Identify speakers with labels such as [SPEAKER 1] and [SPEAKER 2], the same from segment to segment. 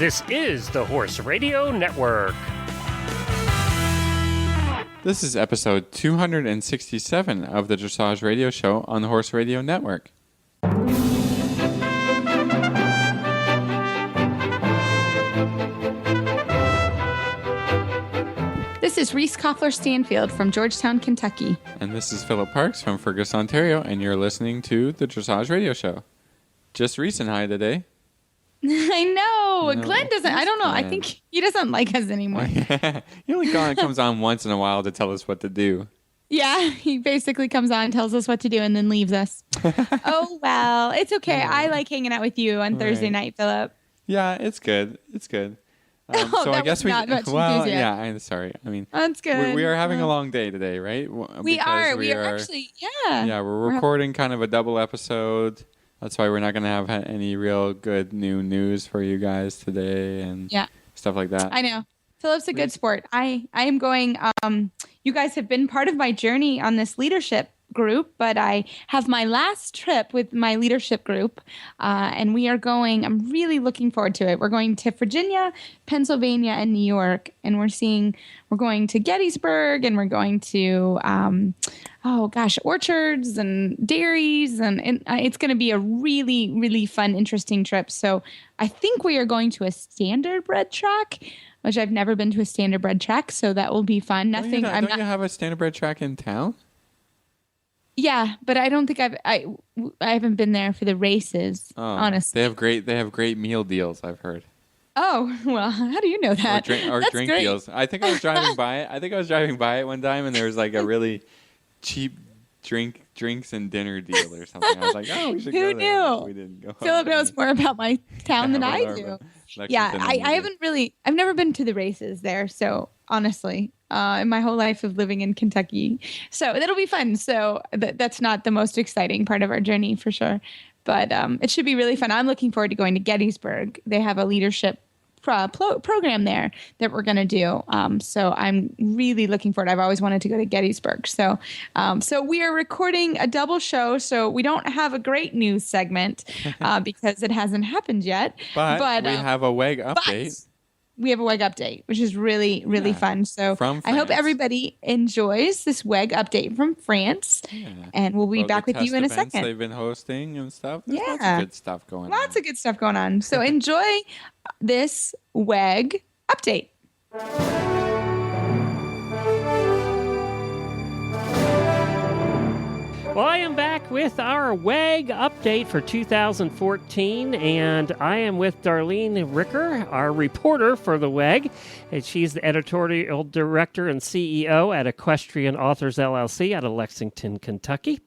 [SPEAKER 1] This is the Horse Radio Network.
[SPEAKER 2] This is episode 267 of the Dressage Radio Show on the Horse Radio Network.
[SPEAKER 3] This is Reese Koffler-Stanfield from Georgetown, Kentucky.
[SPEAKER 2] And this is Philip Parks from Fergus, Ontario, and you're listening to the Dressage Radio Show. Just Reese and I today.
[SPEAKER 3] I know. Glenn doesn't, I don't know. I think he doesn't like us anymore.
[SPEAKER 2] He only comes on once in a while to tell us what to do.
[SPEAKER 3] Yeah, he basically comes on, tells us what to do, and then leaves us. Oh, well, it's okay. Yeah. I like hanging out with you on Thursday night, Philip.
[SPEAKER 2] Yeah, it's good. It's good.
[SPEAKER 3] So I guess
[SPEAKER 2] I'm sorry. I mean,
[SPEAKER 3] that's good.
[SPEAKER 2] We are having a long day today, right?
[SPEAKER 3] We are actually, yeah.
[SPEAKER 2] Yeah, we're recording kind of a double episode. That's why we're not going to have any real good new news for you guys today and stuff like that.
[SPEAKER 3] I know. Philip's a good sport. I am going, you guys have been part of my journey on this leadership group, but I have my last trip with my leadership group, and we are going, I'm really looking forward to it. We're going to Virginia, Pennsylvania, and New York, and we're going to Gettysburg, and we're going to, orchards and dairies, and it's going to be a really, really fun, interesting trip. So I think we are going to a standardbred track, which I've never been to a standardbred track, so that will be fun.
[SPEAKER 2] Don't you have a standardbred track in town?
[SPEAKER 3] Yeah, but I don't think I haven't been there for the races. Honestly,
[SPEAKER 2] they have great meal deals, I've heard.
[SPEAKER 3] Oh, well, how do you know that?
[SPEAKER 2] Or drink deals. I think I was driving by it one time, and there was like a really cheap drinks and dinner deal or something. I was like, oh, we should go there.
[SPEAKER 3] Who knew?
[SPEAKER 2] We didn't go.
[SPEAKER 3] Philip knows more about my town than I do. Yeah, I've never been to the races there, so honestly, in my whole life of living in Kentucky. So that'll be fun. So that's not the most exciting part of our journey for sure, but it should be really fun. I'm looking forward to going to Gettysburg. They have a leadership program there that we're going to do. So I'm really looking forward. I've always wanted to go to Gettysburg. So we are recording a double show. So we don't have a great news segment because it hasn't happened yet.
[SPEAKER 2] But we have a WEG update.
[SPEAKER 3] We have a WEG update, which is really, really fun. So I hope everybody enjoys this WEG update from France. Yeah. And we'll be back with you in a second.
[SPEAKER 2] They've been hosting and stuff. There's lots of good stuff going on.
[SPEAKER 3] Lots of good stuff going on. So enjoy this WEG update.
[SPEAKER 1] Well, I am back with our WEG update for 2014, and I am with Darlene Ricker, our reporter for the WEG. And she's the editorial director and CEO at Equestrian Authors LLC out of Lexington, Kentucky.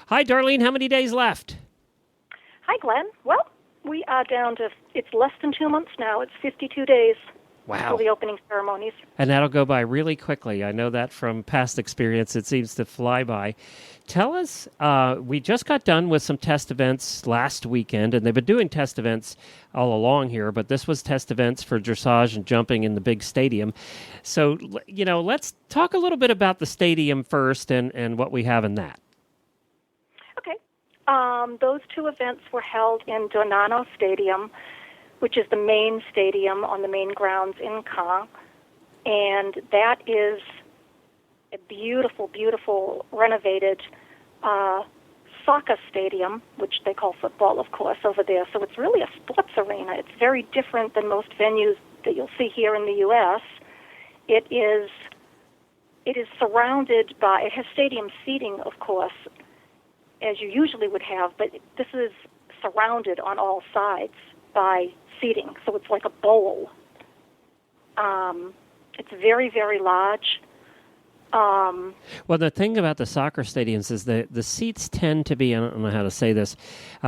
[SPEAKER 1] Hi, Darlene. How many days left?
[SPEAKER 4] Hi, Glenn. Well, we are down to, it's less than 2 months now. It's 52 days.
[SPEAKER 1] Wow.
[SPEAKER 4] For the opening ceremonies.
[SPEAKER 1] And that'll go by really quickly. I know that from past experience. It seems to fly by. Tell us, we just got done with some test events last weekend, and they've been doing test events all along here, but this was test events for dressage and jumping in the big stadium. So, let's talk a little bit about the stadium first and what we have in that.
[SPEAKER 4] Okay. Those two events were held in Donano Stadium, which is the main stadium on the main grounds in Caen. And that is a beautiful, beautiful renovated soccer stadium, which they call football, of course, over there. So it's really a sports arena. It's very different than most venues that you'll see here in the U.S. It is surrounded by, it has stadium seating, of course, as you usually would have, but this is surrounded on all sides by seating, so it's like a bowl. It's very, very large.
[SPEAKER 1] Well, the thing about the soccer stadiums is the seats tend to be, I don't know how to say this,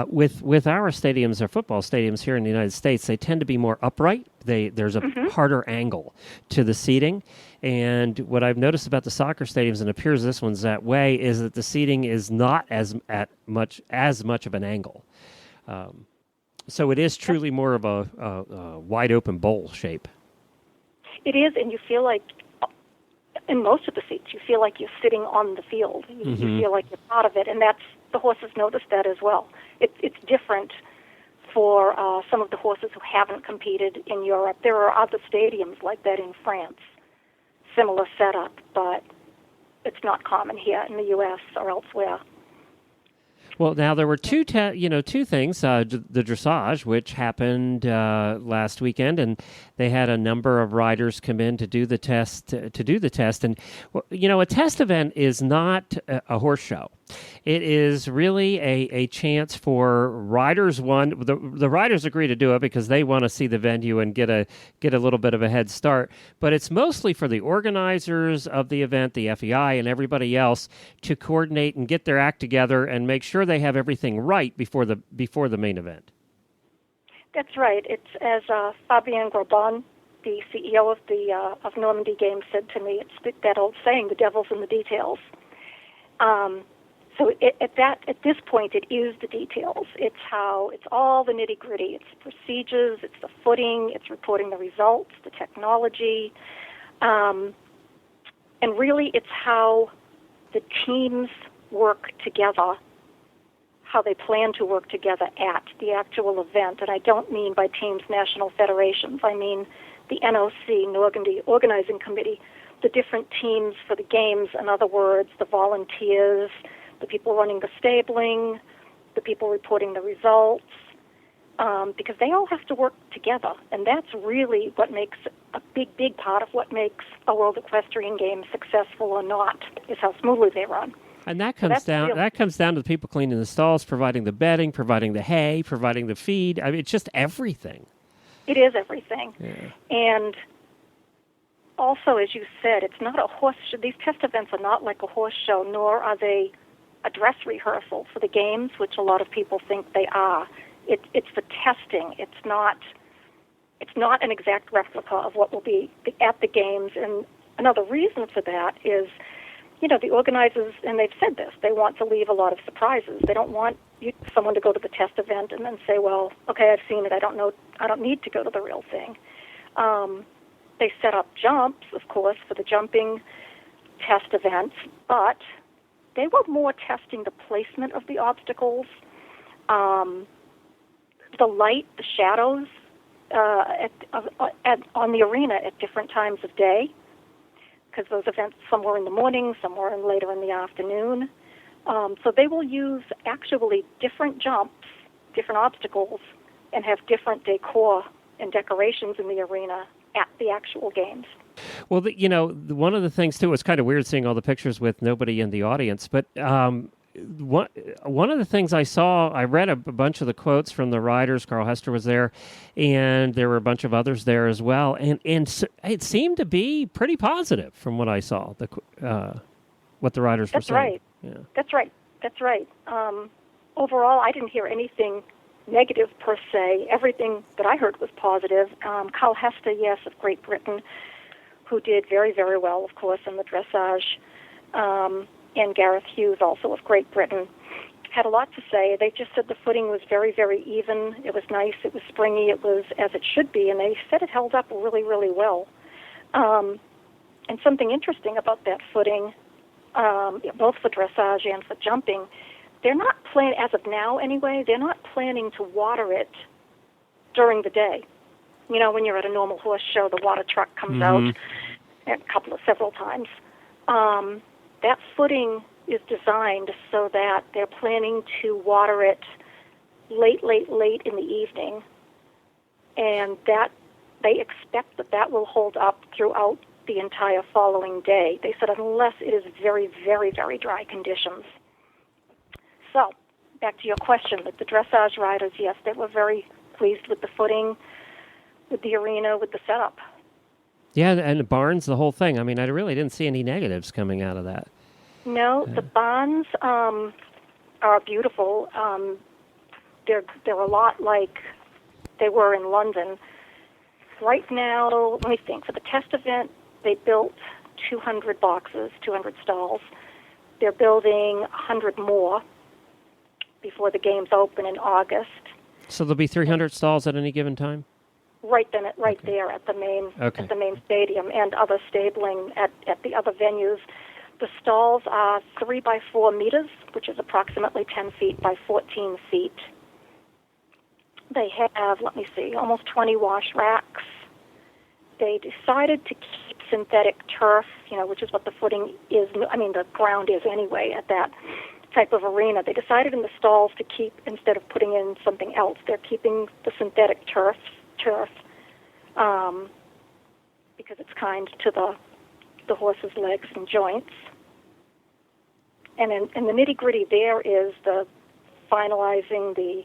[SPEAKER 1] with our stadiums or football stadiums here in the United States, they tend to be more upright. There's a harder angle to the seating. And what I've noticed about the soccer stadiums, and it appears this one's that way, is that the seating is not as much of an angle. So it is truly more of a wide open bowl shape.
[SPEAKER 4] It is, and you feel like, in most of the seats, you feel like you're sitting on the field. You feel like you're part of it, and the horses notice that as well. It's different for some of the horses who haven't competed in Europe. There are other stadiums like that in France, similar setup, but it's not common here in the U.S. or elsewhere.
[SPEAKER 1] Well, now there were two things. The dressage, which happened last weekend, and they had a number of riders come in to do the test. And a test event is not a horse show. It is really a chance for riders. The riders agree to do it because they want to see the venue and get a little bit of a head start. But it's mostly for the organizers of the event, the FEI, and everybody else to coordinate and get their act together and make sure they have everything right before the main event.
[SPEAKER 4] That's right. It's as Fabien Grobon, the CEO of Normandy Games, said to me. It's that old saying, "The devil's in the details." So at this point, it is the details. It's all the nitty gritty. It's procedures, it's the footing, it's reporting the results, the technology, and really it's how the teams work together, how they plan to work together at the actual event. And I don't mean by teams, national federations. I mean the NOC, Normandy Organizing Committee, the different teams for the games. In other words, the volunteers, the people running the stabling, the people reporting the results, because they all have to work together. And that's really what makes a big part of what makes a World Equestrian Games successful or not, is how smoothly they run.
[SPEAKER 1] And that comes down to the people cleaning the stalls, providing the bedding, providing the hay, providing the feed. I mean, it's just everything.
[SPEAKER 4] It is everything.
[SPEAKER 1] Yeah.
[SPEAKER 4] And also, as you said, it's not a horse show. These test events are not like a horse show, nor are they a dress rehearsal for the games, which a lot of people think they are. It's the testing. It's not an exact replica of what will be at the games. And another reason for that is, the organizers, and they've said this, they want to leave a lot of surprises. They don't want someone to go to the test event and then say, well, okay, I've seen it. I don't need to go to the real thing. They set up jumps, of course, for the jumping test events, but they were more testing the placement of the obstacles, the light, the shadows on the arena at different times of day, because those events, some were in the morning, some were later in the afternoon. So they will use actually different jumps, different obstacles, and have different decor and decorations in the arena at the actual games.
[SPEAKER 1] Well, one of the things, too, was kind of weird seeing all the pictures with nobody in the audience. But one of the things I read a bunch of the quotes from the riders. Carl Hester was there, and there were a bunch of others there as well. And it seemed to be pretty positive from what I saw, what the riders were saying.
[SPEAKER 4] Right.
[SPEAKER 1] Yeah.
[SPEAKER 4] That's right. That's right. Overall, I didn't hear anything negative per se. Everything that I heard was positive. Carl Hester, yes, of Great Britain, who did very, very well, of course, in the dressage, and Gareth Hughes, also of Great Britain, had a lot to say. They just said the footing was very, very even. It was nice. It was springy. It was as it should be, and they said it held up really, really well. And something interesting about that footing, both for dressage and for jumping, they're not planning, as of now anyway, they're not planning to water it during the day. When you're at a normal horse show, the water truck comes out several times. That footing is designed so that they're planning to water it late in the evening, and that they expect that will hold up throughout the entire following day. They said unless it is very, very, very dry conditions. So, back to your question, the dressage riders, yes, they were very pleased with the footing, with the arena, with the setup.
[SPEAKER 1] Yeah, and the barns, the whole thing. I mean, I really didn't see any negatives coming out of that.
[SPEAKER 4] No, the barns are beautiful. They're a lot like they were in London. Right now, let me think, for the test event, they built 200 boxes, 200 stalls. They're building 100 more before the games open in August.
[SPEAKER 1] So there'll be 300 stalls at any given time?
[SPEAKER 4] Right there at the main stadium, and other stabling at the other venues. The stalls are 3 by 4 meters, which is approximately 10 feet by 14 feet. They have, let me see, almost 20 wash racks. They decided to keep synthetic turf, which is what the footing is. I mean, the ground is anyway at that type of arena. They decided in the stalls to keep, instead of putting in something else, they're keeping the synthetic turf, because it's kind to the horse's legs and joints. And in the nitty-gritty there is the finalizing the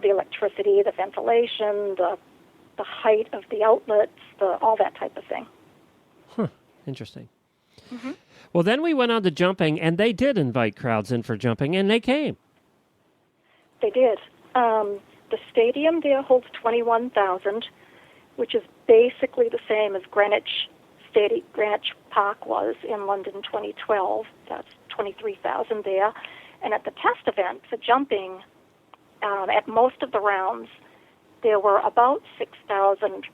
[SPEAKER 4] electricity, the ventilation, the height of the outlets, all that type of thing.
[SPEAKER 1] Huh. Interesting.
[SPEAKER 4] Mm-hmm.
[SPEAKER 1] Well, then we went on to jumping, and they did invite crowds in for jumping, and they came.
[SPEAKER 4] They did. The stadium there holds 21,000, which is basically the same as Greenwich Park was in London 2012. That's 23,000 there. And at the test event for jumping, at most of the rounds, there were about 6,000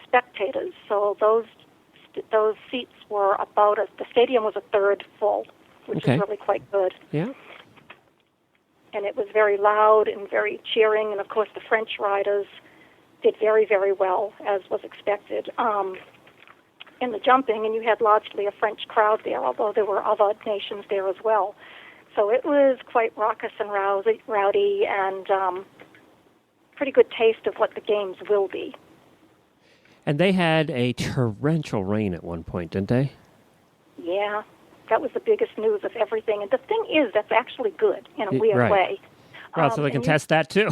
[SPEAKER 4] spectators. So those seats were the stadium was a third full, which is really quite good.
[SPEAKER 1] Yeah.
[SPEAKER 4] And it was very loud and very cheering. And of course, the French riders did very, very well, as was expected, in the jumping. And you had largely a French crowd there, although there were other nations there as well. So it was quite raucous and rowdy, and pretty good taste of what the games will be.
[SPEAKER 1] And they had a torrential rain at one point, didn't they?
[SPEAKER 4] Yeah, that was the biggest news of everything. And the thing is, that's actually good in a weird way.
[SPEAKER 1] Well, so they can test that too.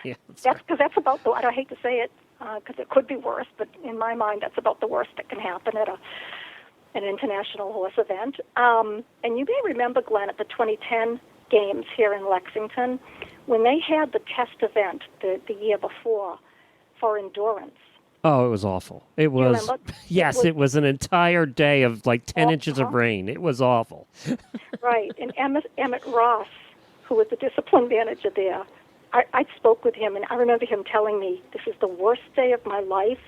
[SPEAKER 4] Yeah, that's about I hate to say it, because it could be worse, but in my mind, that's about the worst that can happen at an international horse event. And you may remember, Glenn, at the 2010 games here in Lexington, when they had the test event the year before for endurance.
[SPEAKER 1] Oh, it was awful. It was, yes, it was an entire day of like 10 inches of rain. It was awful.
[SPEAKER 4] Right. And Emmett Ross, who was the discipline manager there, I spoke with him, and I remember him telling me, this is the worst day of my life.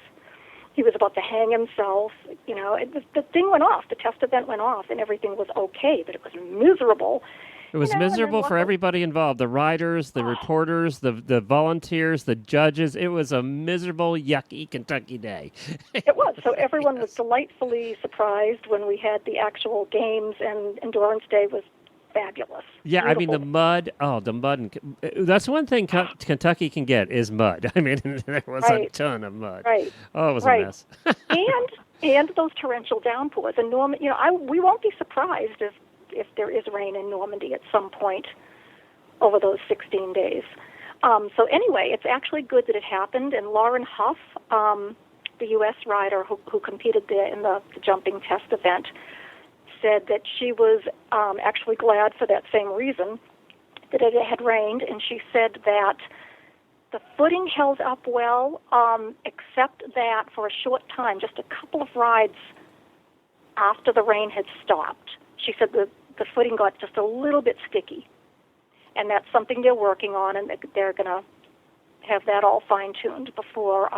[SPEAKER 4] He was about to hang himself. The thing went off. The test event went off, and everything was okay, but it was miserable.
[SPEAKER 1] It was miserable for everybody involved, the riders, the reporters, the volunteers, the judges. It was a miserable, yucky Kentucky day.
[SPEAKER 4] It was. So everyone was delightfully surprised when we had the actual games, and Endurance Day was fabulous.
[SPEAKER 1] Yeah,
[SPEAKER 4] Beautiful.
[SPEAKER 1] I mean, the mud. That's one thing Kentucky can get is mud. I mean, there was a ton of mud.
[SPEAKER 4] Right.
[SPEAKER 1] Oh, it was a mess.
[SPEAKER 4] and those torrential downpours. And we won't be surprised if there is rain in Normandy at some point over those 16 days. So anyway, it's actually good that it happened. And Lauren Huff, the U.S. rider who competed there in the jumping test event, said that she was actually glad for that same reason, that it had rained. And she said that the footing held up well, except that for a short time, just a couple of rides after the rain had stopped, she said the footing got just a little bit sticky. And that's something they're working on, and they're going to have that all fine-tuned before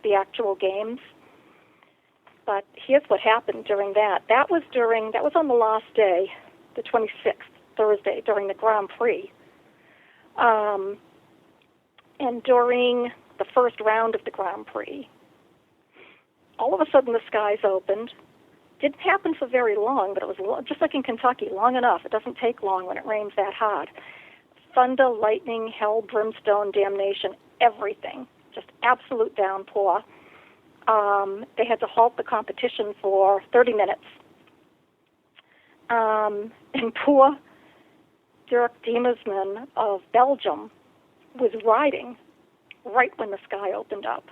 [SPEAKER 4] the actual games. But here's what happened during that. That was on the last day, the 26th, Thursday, during the Grand Prix. And during the first round of the Grand Prix, all of a sudden the skies opened. Didn't happen for very long, but it was just like in Kentucky, long enough. It doesn't take long when it rains that hard. Thunder, lightning, hell, brimstone, damnation, everything. Just absolute downpour. They had to halt the competition for 30 minutes. And poor Dirk Diemersman of Belgium was riding right when the sky opened up.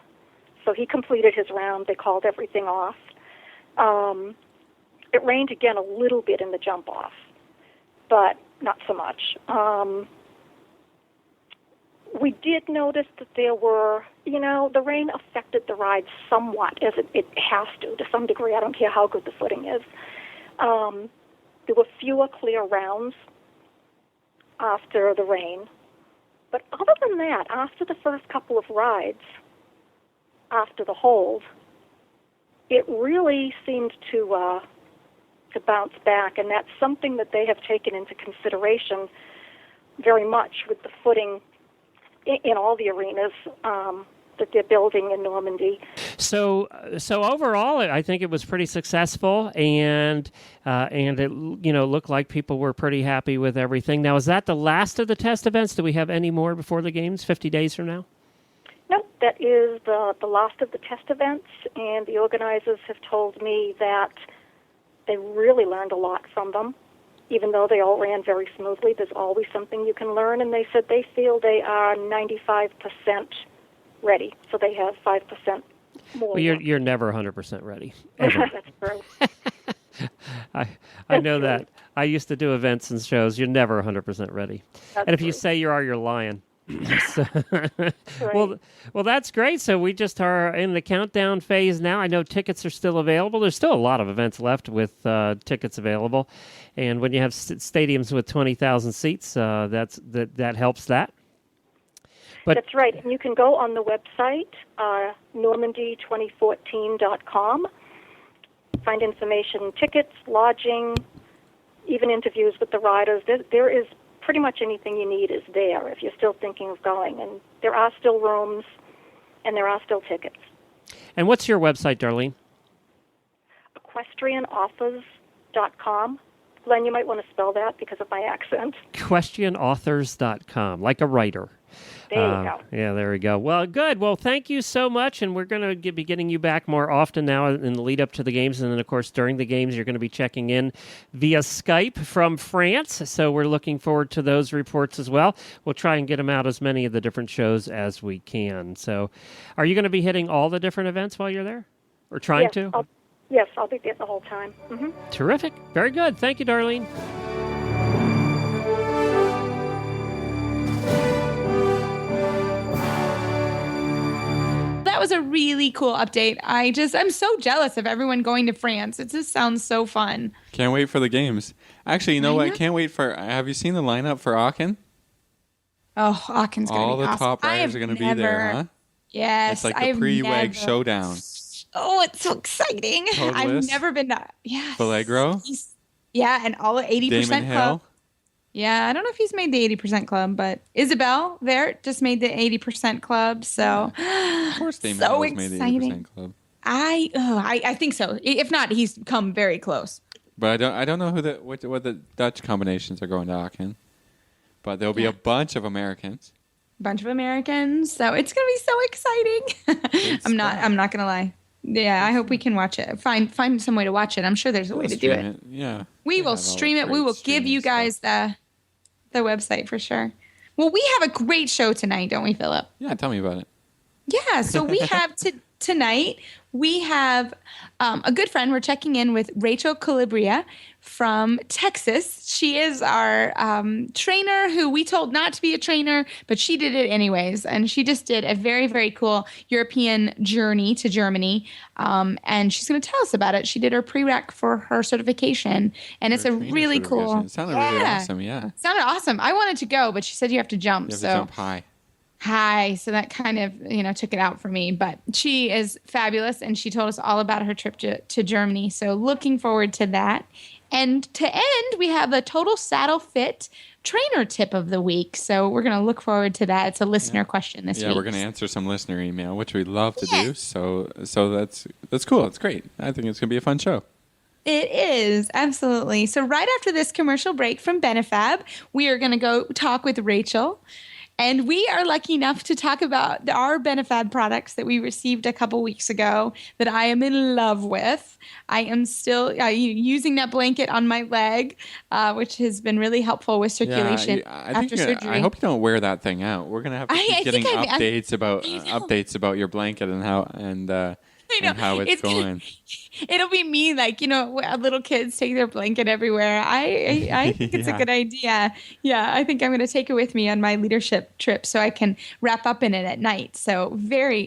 [SPEAKER 4] So he completed his round. They called everything off. It rained again a little bit in the jump-off, but not so much. We did notice that there were, the rain affected the ride somewhat, as it has to some degree. I don't care how good the footing is. There were fewer clear rounds after the rain. But other than that, after the first couple of rides, after the hold, it really seemed to bounce back, and that's something that they have taken into consideration very much with the footing in all the arenas that they're building in Normandy.
[SPEAKER 1] So overall, I think it was pretty successful, and it looked like people were pretty happy with everything. Now, is that the last of the test events? Do we have any more before the games, 50 days from now?
[SPEAKER 4] No, that is the last of the test events, and the organizers have told me that they really learned a lot from them. Even though they all ran very smoothly, there's always something you can learn, and they said they feel they are 95% ready, so they have 5% more.
[SPEAKER 1] Well, you're never 100% ready. Ever.
[SPEAKER 4] That's true.
[SPEAKER 1] I know that. I used to do events and shows. You're never 100% ready.
[SPEAKER 4] That's
[SPEAKER 1] and if
[SPEAKER 4] true.
[SPEAKER 1] you say you are, you're lying. So,
[SPEAKER 4] Right.
[SPEAKER 1] well, that's great. So we just are in the countdown phase now. I know tickets are still available. There's still a lot of events left with tickets available, and when you have stadiums with 20,000 seats, that helps that. But
[SPEAKER 4] That's right. And you can go on the website, normandy2014.com, find information, tickets, lodging, even interviews with the riders. There is pretty much anything you need is there if you're still thinking of going. And there are still rooms, and there are still tickets.
[SPEAKER 1] And what's your website, Darlene?
[SPEAKER 4] EquestrianAuthors.com. Glenn, you might want to spell that because of my accent.
[SPEAKER 1] EquestrianAuthors.com, like a writer.
[SPEAKER 4] There you go.
[SPEAKER 1] Yeah, there we go. Well, good. Well, thank you so much, and we're going to be getting you back more often now in the lead up to the games, and then, of course, during the games, you're going to be checking in via Skype from France, so we're looking forward to those reports as well. We'll try and get them out as many of the different shows as we can. So are you going to be hitting all the different events while you're there, or trying to?
[SPEAKER 4] Yes, I'll be there the whole time. Mm-hmm.
[SPEAKER 1] Terrific. Very good. Thank you, Darlene.
[SPEAKER 3] That was a really cool update. I'm so jealous of everyone going to France. It just sounds so fun.
[SPEAKER 2] Can't wait for the games. Actually, you know what? Can't wait for. Have you seen the lineup for Aachen?
[SPEAKER 3] Oh, Aachen's going to be awesome.
[SPEAKER 2] All the top riders are going to be there, huh?
[SPEAKER 3] Yes.
[SPEAKER 2] It's like the pre-WEG showdown.
[SPEAKER 3] Oh, it's so exciting. I've never been to. Yeah.
[SPEAKER 2] Allegro?
[SPEAKER 3] Yeah, and all 80%
[SPEAKER 2] Damon
[SPEAKER 3] club.
[SPEAKER 2] Hill?
[SPEAKER 3] Yeah, I don't know if he's made the 80% club, but Isabel there just made the 80% club. So,
[SPEAKER 2] of course, Damon
[SPEAKER 3] so
[SPEAKER 2] Hill's made the 80% club.
[SPEAKER 3] I think so. If not, he's come very close.
[SPEAKER 2] But I don't know what the Dutch combinations are going to Aachen. But there'll be a bunch of Americans.
[SPEAKER 3] So it's gonna be so exciting. I'm not gonna lie. Yeah, I hope we can watch it. Find some way to watch it. I'm sure there's a way to do it.
[SPEAKER 2] Yeah.
[SPEAKER 3] We will stream it. We will give you guys the website for sure. Well, we have a great show tonight, don't we, Philip?
[SPEAKER 2] Yeah, tell me about it.
[SPEAKER 3] Yeah, so we have tonight, we have a good friend. We're checking in with Rachel Calabria from Texas. She is our trainer who we told not to be a trainer, but she did it anyways. And she just did a very, very cool European journey to Germany. And she's going to tell us about it. She did her prereq for her certification. And it's a really cool.
[SPEAKER 2] It sounded really awesome, yeah.
[SPEAKER 3] It sounded awesome. I wanted to go, but she said you have to jump.
[SPEAKER 2] You have to jump high.
[SPEAKER 3] So that kind of, took it out for me. But she is fabulous, and she told us all about her trip to Germany. So looking forward to that. And to end, we have a total saddle fit trainer tip of the week. So we're going to look forward to that. It's a listener question this week.
[SPEAKER 2] Yeah, we're going to answer some listener email, which we'd love to do. So that's cool. It's great. I think it's going to be a fun show.
[SPEAKER 3] It is, absolutely. So right after this commercial break from Benefab, we are going to go talk with Rachel. And we are lucky enough to talk about our Benefab products that we received a couple weeks ago that I am in love with. I am still using that blanket on my leg, which has been really helpful with circulation after surgery.
[SPEAKER 2] I hope you don't wear that thing out. We're going to have to keep getting updates about your blanket and how it's going.
[SPEAKER 3] It'll be me, little kids take their blanket everywhere. I think it's a good idea. Yeah, I think I'm going to take it with me on my leadership trip so I can wrap up in it at night. So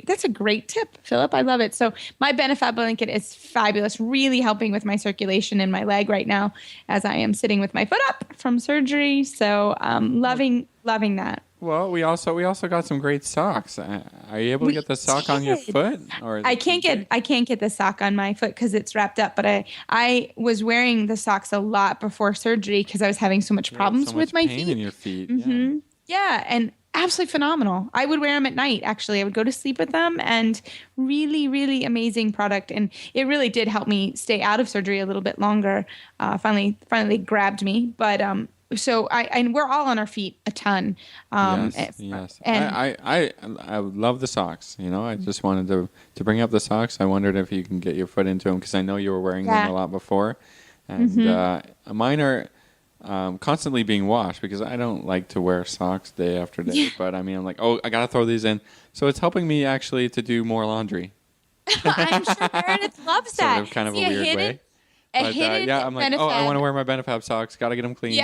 [SPEAKER 3] that's a great tip, Philip. I love it. So my Benefab blanket is fabulous, really helping with my circulation in my leg right now as I am sitting with my foot up from surgery. So loving that.
[SPEAKER 2] Well, we also got some great socks. Are you able to get the sock on your foot? Or
[SPEAKER 3] I can't get the sock on my foot because it's wrapped up. But I was wearing the socks a lot before surgery because I was having so much problems with my feet.
[SPEAKER 2] Pain in your feet.
[SPEAKER 3] Mm-hmm. Yeah, and absolutely phenomenal. I would wear them at night. Actually, I would go to sleep with them, and really, really amazing product. And it really did help me stay out of surgery a little bit longer. Finally grabbed me. But so and we're all on our feet a ton.
[SPEAKER 2] Yes. And I would love the socks. I just wanted to bring up the socks. I wondered if you can get your foot into them because I know you were wearing them a lot before, and mine are constantly being washed because I don't like to wear socks day after day. But I mean, I'm like, I gotta throw these in, so it's helping me actually to do more laundry.
[SPEAKER 3] I'm sure Meredith loves that.
[SPEAKER 2] Sort of kind of a weird way. But I'm like, I want to wear my Benefab socks. Got to get them clean,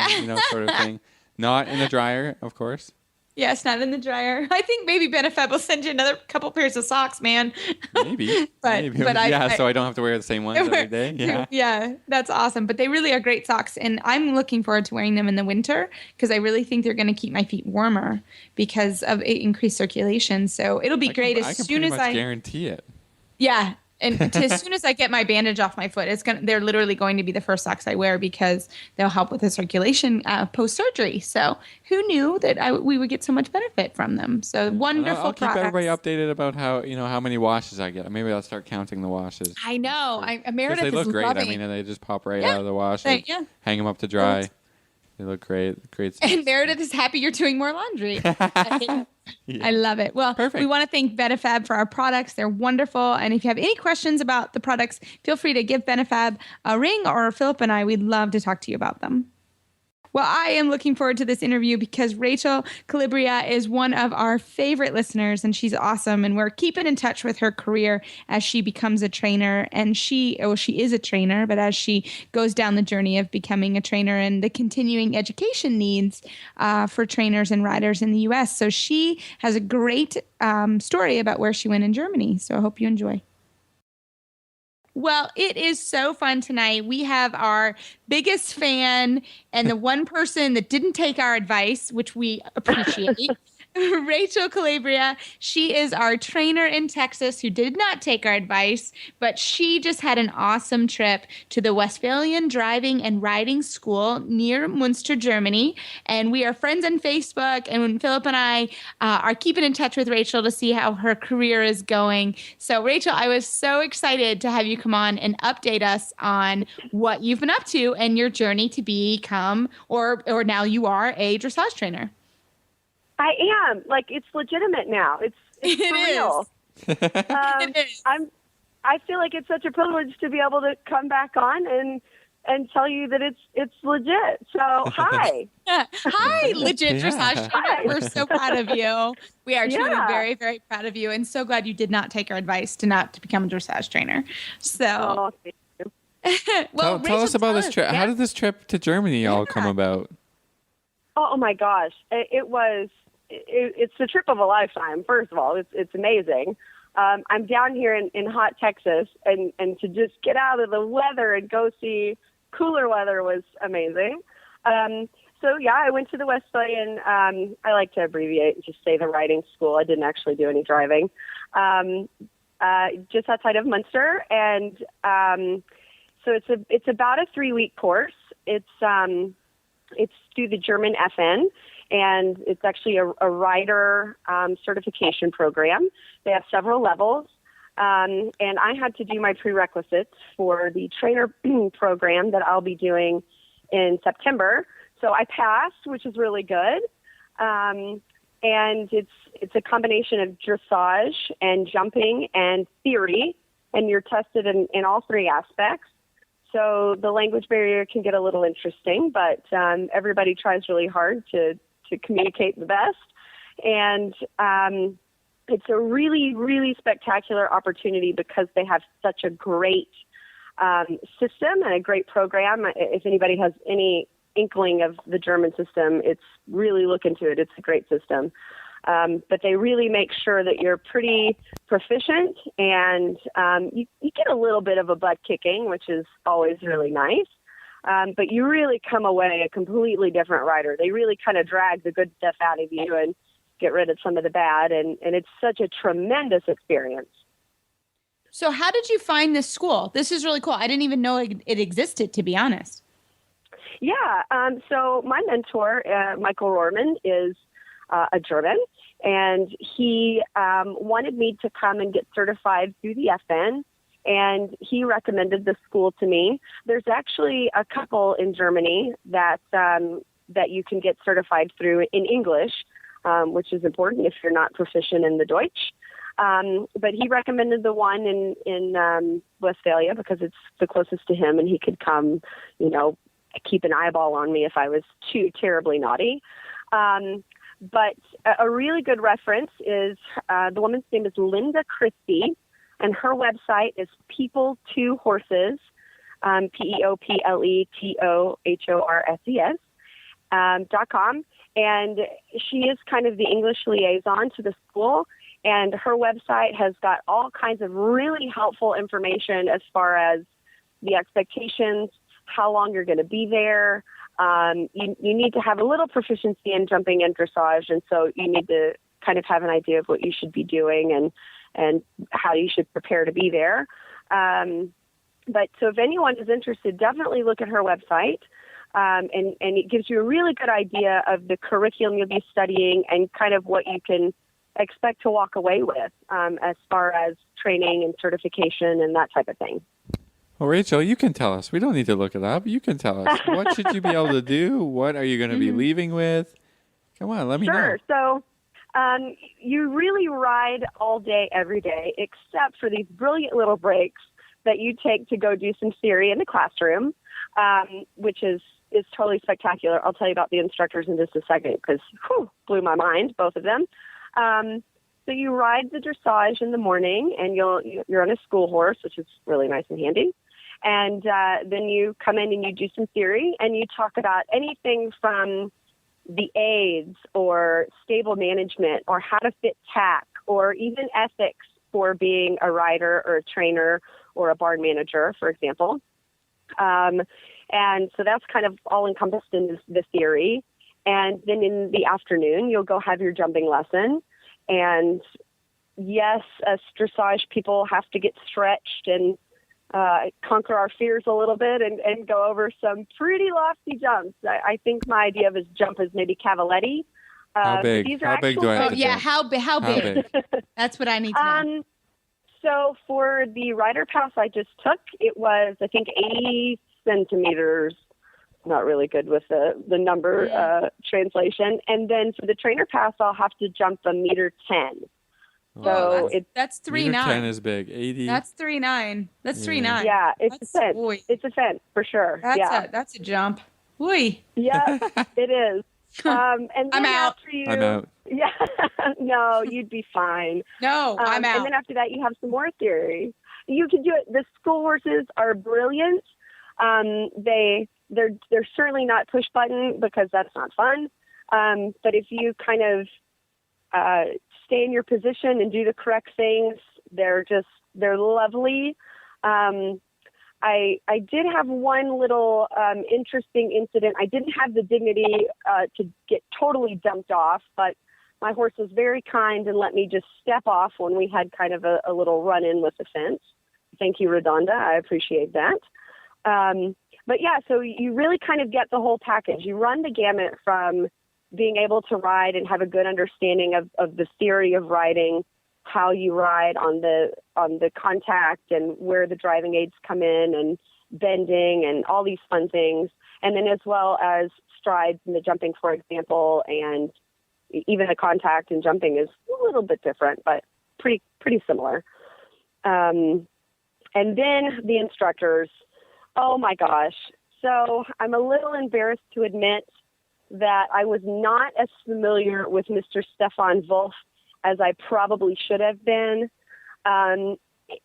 [SPEAKER 2] sort of thing. Not in the dryer, of course.
[SPEAKER 3] Yes, not in the dryer. I think maybe Benefab will send you another couple pairs of socks, man.
[SPEAKER 2] Maybe. so I don't have to wear the same ones every day. Yeah.
[SPEAKER 3] Yeah, that's awesome. But they really are great socks, and I'm looking forward to wearing them in the winter because I really think they're going to keep my feet warmer because of increased circulation. So it'll be great as soon as I
[SPEAKER 2] guarantee it.
[SPEAKER 3] Yeah. And as soon as I get my bandage off my foot, they're literally going to be the first socks I wear because they'll help with the circulation post-surgery. So who knew that we would get so much benefit from them? So wonderful
[SPEAKER 2] I'll keep
[SPEAKER 3] products.
[SPEAKER 2] everybody updated about how many washes I get. Maybe I'll start counting the washes.
[SPEAKER 3] I know. Meredith
[SPEAKER 2] they look
[SPEAKER 3] is
[SPEAKER 2] great.
[SPEAKER 3] loving.
[SPEAKER 2] I mean, they just pop right out of the wash. Hang them up to dry. They look great. Great stuff.
[SPEAKER 3] And Meredith is happy you're doing more laundry. I love it. Well, we want to thank Benefab for our products. They're wonderful. And if you have any questions about the products, feel free to give Benefab a ring, or Philip and I, we'd love to talk to you about them. Well, I am looking forward to this interview because Rachel Calabria is one of our favorite listeners, and she's awesome. And we're keeping in touch with her career as she becomes a trainer. And she is a trainer, but as she goes down the journey of becoming a trainer and the continuing education needs for trainers and riders in the U.S. So she has a great story about where she went in Germany. So I hope you enjoy. Well, it is so fun tonight. We have our biggest fan and the one person that didn't take our advice, which we appreciate. Rachel Calabria. She is our trainer in Texas who did not take our advice, but she just had an awesome trip to the Westphalian Driving and Riding School near Munster, Germany. And we are friends on Facebook, and Philip and I are keeping in touch with Rachel to see how her career is going. So, Rachel, I was so excited to have you come on and update us on what you've been up to and your journey to become, or now you are, a dressage trainer.
[SPEAKER 5] I am. It's legitimate now. It's for real.
[SPEAKER 3] It is.
[SPEAKER 5] I feel like it's such a privilege to be able to come back on and tell you that it's legit. So hi.
[SPEAKER 3] Hi, legit dressage trainer. We're so proud of you. We are truly very, very proud of you, and so glad you did not take our advice to become a dressage trainer. So
[SPEAKER 5] thank you.
[SPEAKER 3] Well,
[SPEAKER 2] tell us about this trip. How did this trip to Germany all come about?
[SPEAKER 5] Oh my gosh. It's the trip of a lifetime. First of all, it's amazing. I'm down here in hot Texas, and to just get out of the weather and go see cooler weather was amazing. So I went to the Westphalian. I like to abbreviate and just say the riding school. I didn't actually do any driving. Just outside of Munster, and so it's about a 3-week course. It's through the German FN. And it's actually a rider certification program. They have several levels. And I had to do my prerequisites for the trainer program that I'll be doing in September. So I passed, which is really good. And it's a combination of dressage and jumping and theory, and you're tested in all three aspects. So the language barrier can get a little interesting, but everybody tries really hard to communicate the best. And it's a really, really spectacular opportunity because they have such a great system and a great program. If anybody has any inkling of the German system, it's really look into it. It's a great system. But they really make sure that you're pretty proficient, and you get a little bit of a butt kicking, which is always really nice. But you really come away a completely different rider. They really kind of drag the good stuff out of you and get rid of some of the bad. And it's such a tremendous experience.
[SPEAKER 3] So how did you find this school? This is really cool. I didn't even know it existed, to be honest.
[SPEAKER 5] Yeah. So my mentor, Michael Rohrman, is a German, and he wanted me to come and get certified through the FN, and he recommended the school to me. There's actually a couple in Germany that you can get certified through in English, which is important if you're not proficient in the Deutsch. But he recommended the one in Westphalia because it's the closest to him, and he could come, keep an eyeball on me if I was too terribly naughty. But a really good reference is the woman's name is Linda Christie, and her website is People2Horses, PeopleToHorses.com. And she is kind of the English liaison to the school. And her website has got all kinds of really helpful information as far as the expectations, how long you're going to be there. You need to have a little proficiency in jumping and dressage, and so you need to kind of have an idea of what you should be doing and how you should prepare to be there. But so if anyone is interested, definitely look at her website, and it gives you a really good idea of the curriculum you'll be studying and kind of what you can expect to walk away with as far as training and certification and that type of thing.
[SPEAKER 2] Well, Rachel, you can tell us. We don't need to look it up. You can tell us. What should you be able to do? What are you going to be leaving with? Come on, let me know.
[SPEAKER 5] Sure. So you really ride all day, every day, except for these brilliant little breaks that you take to go do some theory in the classroom, which is totally spectacular. I'll tell you about the instructors in just a second because blew my mind, both of them. So you ride the dressage in the morning, and you're on a school horse, which is really nice and handy. And then you come in and you do some theory, and you talk about anything from the aids or stable management or how to fit tack or even ethics for being a rider or a trainer or a barn manager, for example. And so that's kind of all encompassed in the theory. And then in the afternoon, you'll go have your jumping lesson. And yes, as dressage people have to get stretched and conquer our fears a little bit and go over some pretty lofty jumps. I think my idea of his jump is maybe cavaletti.
[SPEAKER 2] How big? How big do I have to jump?
[SPEAKER 3] How big? That's what I need to know.
[SPEAKER 5] So for the rider pass I just took, it was, I think, 80 centimeters. Not really good with the number translation. And then for the trainer pass, I'll have to jump a meter 10. So
[SPEAKER 3] that's 3.9.
[SPEAKER 2] Meter 10 is big. 80.
[SPEAKER 3] That's 3.9. That's 3.9.
[SPEAKER 5] Yeah, it's a fence. It's a fence for sure.
[SPEAKER 3] That's a jump. Oy.
[SPEAKER 5] Yeah, it is. And then
[SPEAKER 3] I'm out.
[SPEAKER 2] I'm out.
[SPEAKER 5] Yeah, no, you'd be fine.
[SPEAKER 3] No, I'm out.
[SPEAKER 5] And then after that, you have some more theory. You can do it. The school horses are brilliant. They're certainly not push button because that's not fun. But if you kind of stay in your position and do the correct things, they're lovely. I did have one little interesting incident. I didn't have the dignity to get totally dumped off, but my horse was very kind and let me just step off when we had kind of a little run-in with the fence. Thank you, Redonda. I appreciate that. But yeah, so you really kind of get the whole package. You run the gamut from being able to ride and have a good understanding of the theory of riding, how you ride on the contact and where the driving aids come in and bending and all these fun things. And then as well as strides in the jumping, for example, and even the contact and jumping is a little bit different, but pretty similar. And then the instructors. Oh my gosh. So I'm a little embarrassed to admit that I was not as familiar with Mr. Stefan Wolf as I probably should have been.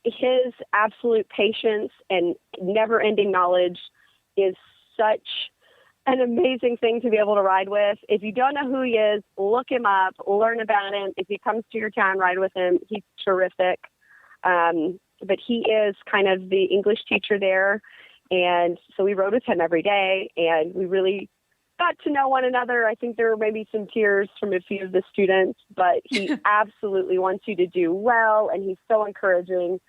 [SPEAKER 5] His absolute patience and never-ending knowledge is such an amazing thing to be able to ride with. If you don't know who he is, look him up, learn about him. If he comes to your town, ride with him. He's terrific. But he is kind of the English teacher there. And so we rode with him every day, and we really got to know one another. I think there were maybe some tears from a few of the students, but he absolutely wants you to do well, and he's so encouraging.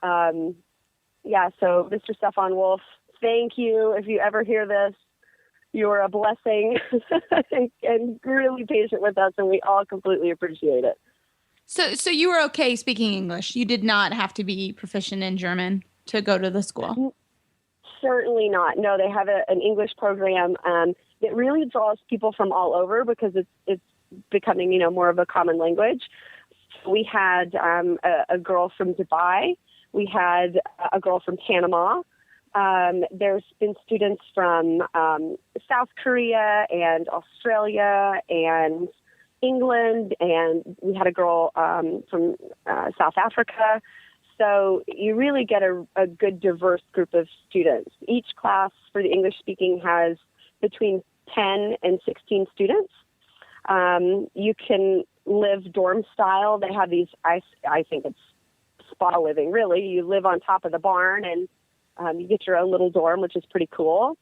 [SPEAKER 5] So Mr. Stefan Wolf, thank you. If you ever hear this, You were a blessing and really patient with us, and we all completely appreciate it.
[SPEAKER 3] So you were okay speaking English. You did not have to be proficient in German to go to the school.
[SPEAKER 5] Certainly not. No, they have an English program that really draws people from all over because it's becoming, more of a common language. We had a girl from Dubai. We had a girl from Panama. There's been students from South Korea and Australia and England, and we had a girl from South Africa. So you really get a good diverse group of students. Each class for the English speaking has between 10 and 16 students. You can live dorm style. They have these, I think it's spa living, really. You live on top of the barn, and you get your own little dorm, which is pretty cool.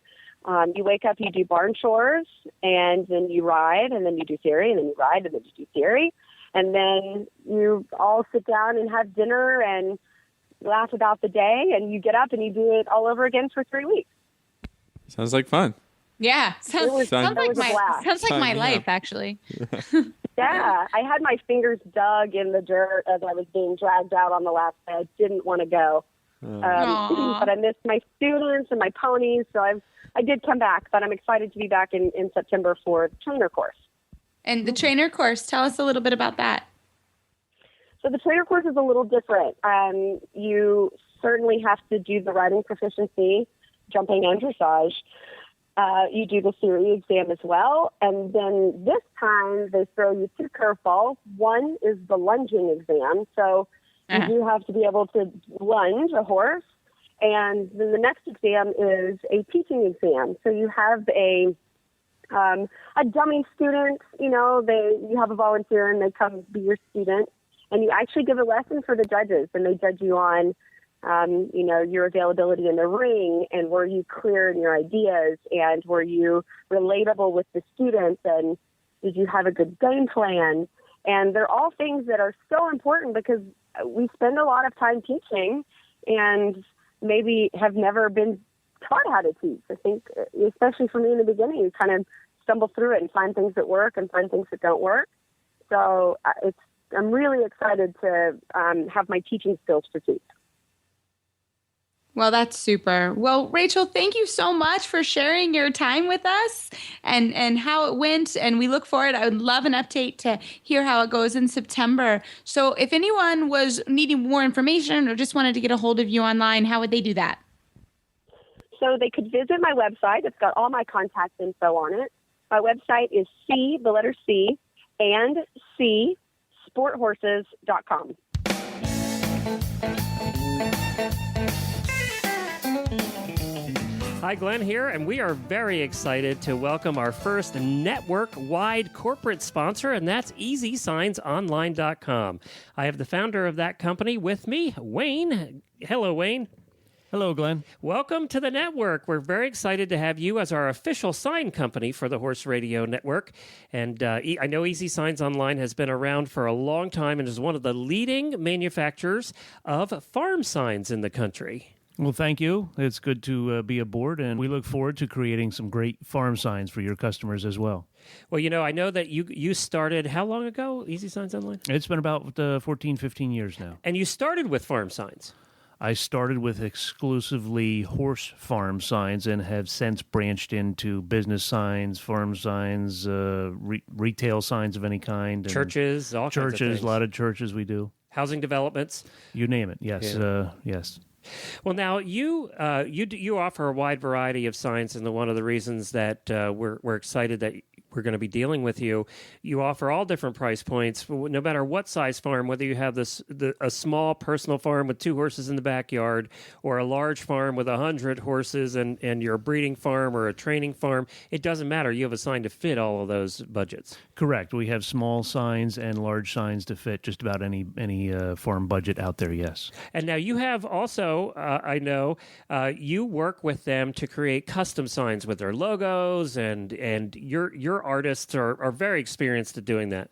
[SPEAKER 5] You wake up, you do barn chores, and then you ride, and then you do theory, and then you ride, and then you do theory. And then you all sit down and have dinner and laugh about the day, and you get up and you do it all over again for 3 weeks.
[SPEAKER 2] Sounds like fun.
[SPEAKER 3] Yeah, sounds like my life, actually.
[SPEAKER 5] Yeah, I had my fingers dug in the dirt as I was being dragged out on the last day. I didn't want to go. But I missed my students and my ponies, so I did come back, but I'm excited to be back in September for the trainer course.
[SPEAKER 3] And the trainer course, tell us a little bit about that.
[SPEAKER 5] So the trainer course is a little different. You certainly have to do the riding proficiency, jumping, and dressage. You do the theory exam as well. And then this time they throw you 2 curveballs. One is the lunging exam. So you do have to be able to lunge a horse. And then the next exam is a teaching exam. So you have a dummy student, you have a volunteer and they come be your student. And you actually give a lesson for the judges, and they judge you on, your availability in the ring, and were you clear in your ideas, and were you relatable with the students, and did you have a good game plan? And they're all things that are so important because we spend a lot of time teaching and maybe have never been taught how to teach. I think, especially for me in the beginning, you kind of stumble through it and find things that work and find things that don't work. So I'm really excited to have my teaching skills critiqued.
[SPEAKER 3] Well, that's super. Well, Rachel, thank you so much for sharing your time with us and how it went. And we look forward. I would love an update to hear how it goes in September. So if anyone was needing more information or just wanted to get a hold of you online, how would they do that?
[SPEAKER 5] So they could visit my website. It's got all my contact info on it. My website is the letter C, and C, sporthorses.com.
[SPEAKER 1] Hi, Glenn here, and we are very excited to welcome our first network-wide corporate sponsor, and that's EasySignsOnline.com. I have the founder of that company with me, Wayne. Hello, Wayne.
[SPEAKER 6] Hello, Glenn.
[SPEAKER 1] Welcome to the network. We're very excited to have you as our official sign company for the Horse Radio Network. And I know Easy Signs Online has been around for a long time and is one of the leading manufacturers of farm signs in the country.
[SPEAKER 6] Well, thank you. It's good to be aboard, and we look forward to creating some great farm signs for your customers as well.
[SPEAKER 1] Well, I know that you started how long ago, Easy Signs Online?
[SPEAKER 6] It's been about 14, 15 years now.
[SPEAKER 1] And you started with farm signs.
[SPEAKER 6] I started with exclusively horse farm signs and have since branched into business signs, farm signs, retail signs of any kind.
[SPEAKER 1] Churches, all kinds of things.
[SPEAKER 6] Churches, a lot of churches we do.
[SPEAKER 1] Housing developments.
[SPEAKER 6] You name it, yes.
[SPEAKER 1] Yeah.
[SPEAKER 6] Yes.
[SPEAKER 1] Well, now you offer a wide variety of signs, and one of the reasons that we're excited that we're going to be dealing with you. You offer all different price points, no matter what size farm, whether you have a small personal farm with 2 horses in the backyard, or a large farm with 100 horses, and you're a breeding farm or a training farm. It doesn't matter. You have a sign to fit all of those budgets.
[SPEAKER 6] Correct. We have small signs and large signs to fit just about any farm budget out there. Yes.
[SPEAKER 1] And now you have also, I know, you work with them to create custom signs with their logos, and your artists are very experienced at doing that.